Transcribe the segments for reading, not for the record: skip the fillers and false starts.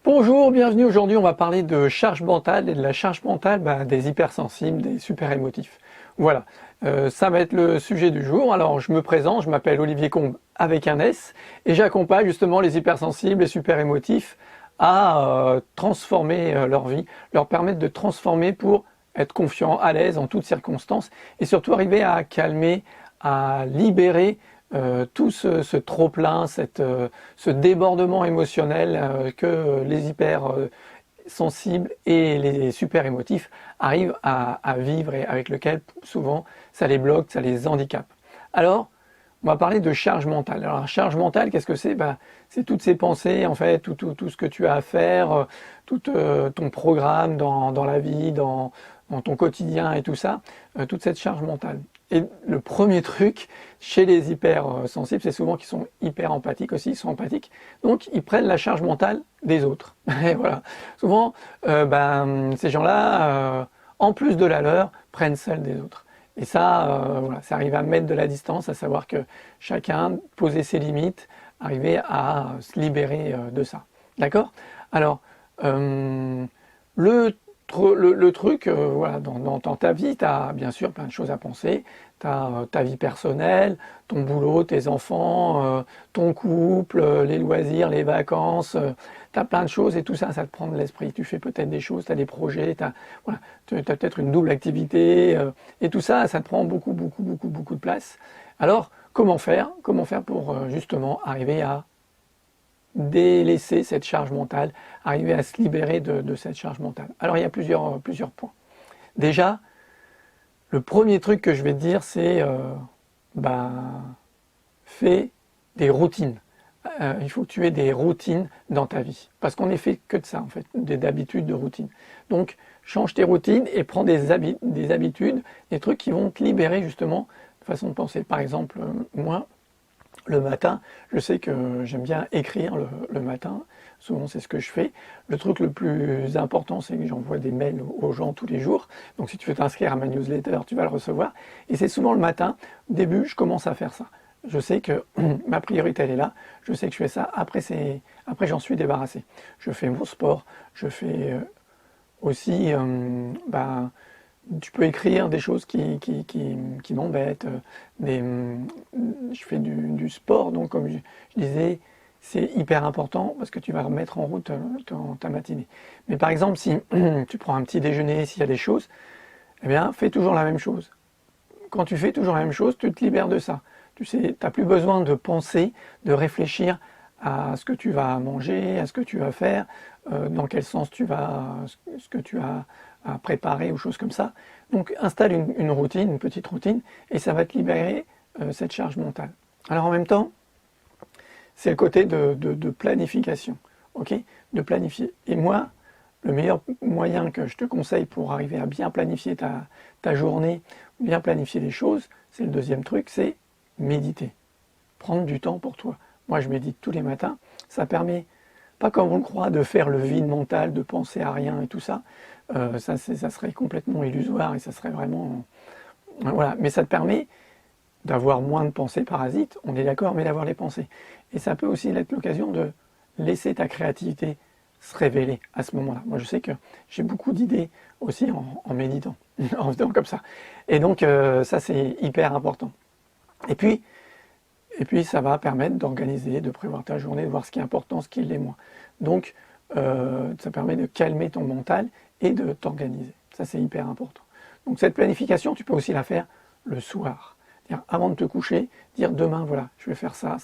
Bonjour, bienvenue. Aujourd'hui, on va parler de charge mentale et de la charge mentale des hypersensibles, des super émotifs. Voilà, ça va être le sujet du jour. Alors, je me présente, je m'appelle Olivier Combe avec un S et j'accompagne justement les hypersensibles, les super émotifs à transformer leur vie, leur permettre de transformer pour être confiant, à l'aise en toutes circonstances et surtout arriver à calmer, à libérer tout ce trop-plein, ce débordement émotionnel que les hypersensibles et les super émotifs arrivent à vivre et avec lequel souvent ça les bloque, ça les handicape. Alors, on va parler de charge mentale. Alors, la charge mentale, qu'est-ce que c'est? C'est toutes ces pensées, en fait, tout ce que tu as à faire, tout ton programme dans la vie, dans ton quotidien et tout ça, toute cette charge mentale. Et le premier truc chez les hypersensibles, c'est souvent qu'ils sont hyper empathiques aussi, ils sont empathiques, donc ils prennent la charge mentale des autres. Et voilà. Souvent, ces gens-là, en plus de la leur, prennent celle des autres. Et ça, voilà, ça arrive à mettre de la distance, à savoir que chacun poser ses limites, arriver à se libérer de ça. D'accord? Alors, le truc, voilà, dans ta vie, tu as bien sûr plein de choses à penser. Tu as ta vie personnelle, ton boulot, tes enfants, ton couple, les loisirs, les vacances. Tu as plein de choses et tout ça, ça te prend de l'esprit. Tu fais peut-être des choses, tu as des projets, voilà, tu as peut-être une double activité. Et tout ça, ça te prend beaucoup de place. Alors, comment faire? Comment faire pour justement arriver à délaisser cette charge mentale, arriver à se libérer de cette charge mentale. Alors il y a plusieurs points. Déjà, le premier truc que je vais te dire, c'est fais des routines. Il faut que tu aies des routines dans ta vie. Parce qu'on n'est fait que de ça, en fait, d'habitudes, de routines. Donc, change tes routines et prends des habitudes, des trucs qui vont te libérer justement de façon de penser. Par exemple, moi, le matin, je sais que j'aime bien écrire le matin, souvent c'est ce que je fais. Le truc le plus important, c'est que j'envoie des mails aux gens tous les jours. Donc si tu veux t'inscrire à ma newsletter, tu vas le recevoir. Et c'est souvent le matin, au début, je commence à faire ça. Je sais que ma priorité, elle est là. Je sais que je fais ça. Après j'en suis débarrassé. Je fais mon sport, je fais aussi... tu peux écrire des choses qui m'embêtent. Je fais du sport, donc comme je disais, c'est hyper important parce que tu vas remettre en route ta matinée. Mais par exemple, si tu prends un petit déjeuner, s'il y a des choses, eh bien, fais toujours la même chose. Quand tu fais toujours la même chose, tu te libères de ça. Tu sais, tu n'as plus besoin de penser, de réfléchir à ce que tu vas manger, à ce que tu vas faire, dans quel sens ce que tu as à préparer ou choses comme ça. Donc installe une routine, une petite routine, et ça va te libérer cette charge mentale. Alors en même temps, c'est le côté de planification, ok? De planifier. Et moi, le meilleur moyen que je te conseille pour arriver à bien planifier ta journée, bien planifier les choses, c'est le deuxième truc, c'est méditer. Prendre du temps pour toi. Moi, je médite tous les matins. Ça permet, pas comme on le croit, de faire le vide mental, de penser à rien et tout ça. Ça serait complètement illusoire et ça serait vraiment... Voilà. Mais ça te permet d'avoir moins de pensées parasites, on est d'accord, mais d'avoir les pensées. Et ça peut aussi être l'occasion de laisser ta créativité se révéler à ce moment-là. Moi, je sais que j'ai beaucoup d'idées aussi en méditant, en faisant comme ça. Et donc, ça, c'est hyper important. Et puis, ça va permettre d'organiser, de prévoir ta journée, de voir ce qui est important, ce qui l'est moins. Donc, ça permet de calmer ton mental et de t'organiser. Ça, c'est hyper important. Donc, cette planification, tu peux aussi la faire le soir. Avant de te coucher, dire demain, voilà, je vais faire ça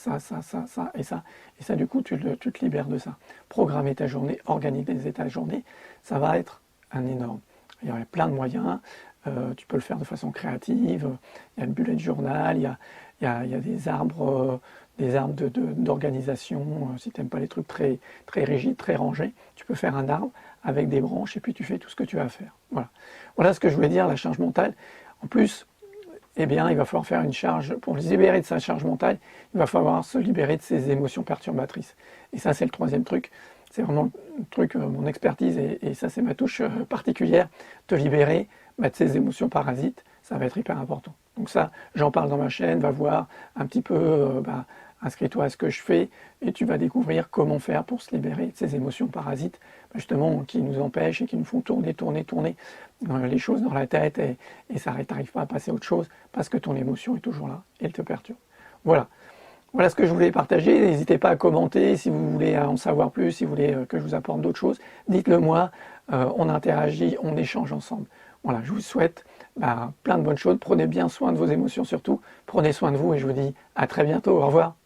et ça. Et ça, du coup, tu te libères de ça. Programmer ta journée, organiser ta journée, ça va être un énorme. Il y a plein de moyens. Tu peux le faire de façon créative. Il y a le bullet journal, il y a des arbres d'organisation. Si tu n'aimes pas les trucs très rigides, très rangés, tu peux faire un arbre avec des branches et puis tu fais tout ce que tu as à faire. Voilà ce que je voulais dire, la charge mentale. En plus, eh bien, il va falloir faire une charge, pour se libérer de sa charge mentale, il va falloir se libérer de ses émotions perturbatrices. Et ça, c'est le troisième truc. C'est vraiment le truc, mon expertise, et ça, c'est ma touche particulière. Te libérer de ces émotions parasites, ça va être hyper important. Donc ça, j'en parle dans ma chaîne, va voir un petit peu inscris-toi à ce que je fais et tu vas découvrir comment faire pour se libérer de ces émotions parasites, justement, qui nous empêchent et qui nous font tourner les choses dans la tête et ça t'arrive pas à passer à autre chose parce que ton émotion est toujours là et elle te perturbe. Voilà. Voilà ce que je voulais partager. N'hésitez pas à commenter si vous voulez en savoir plus, si vous voulez que je vous apporte d'autres choses. Dites-le moi, on interagit, on échange ensemble. Voilà, je vous souhaite plein de bonnes choses. Prenez bien soin de vos émotions surtout. Prenez soin de vous et je vous dis à très bientôt. Au revoir.